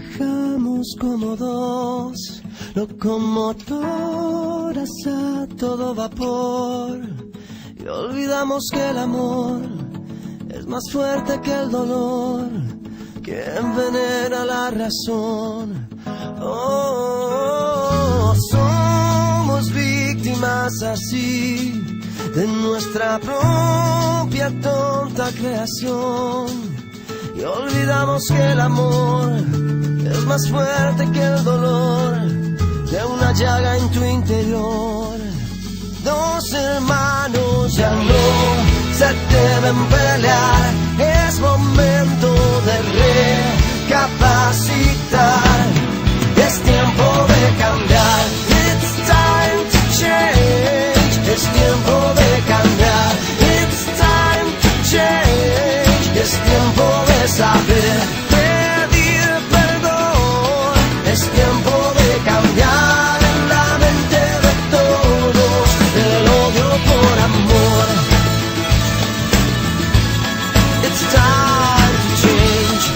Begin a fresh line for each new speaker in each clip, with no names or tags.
Trabajamos como dos locomotoras a todo vapor y olvidamos que el amor es más fuerte que el dolor, que envenena la razón. Oh, somos víctimas así de nuestra propia tonta creación y olvidamos que el amor es más fuerte que el dolor de una llaga en tu interior. Dos hermanos ya no se deben pelear, es momento de recapacitar, es tiempo de cambiar. It's time to change, es tiempo de cambiar. It's time to change, es tiempo de saber pedir perdón, es tiempo de cambiar en la mente de todos el odio por amor. It's time to change.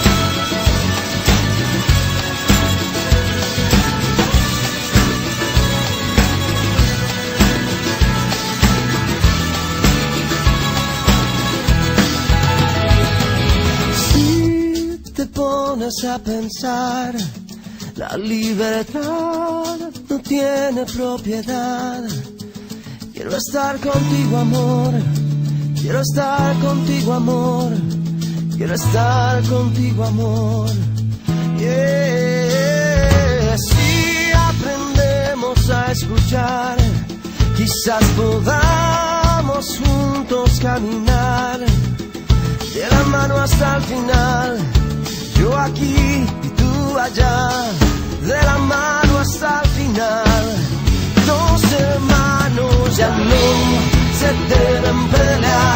Si te pones a pensar, la libertad no tiene propiedad. Quiero estar contigo, amor. Quiero estar contigo, amor. Quiero estar contigo, amor. Yeah. Si aprendemos a escuchar, quizás podamos juntos caminar de la mano hasta el final. Yo aquí y tú allá, de la mano hasta el final. Dos hermanos ya no se deben pelear,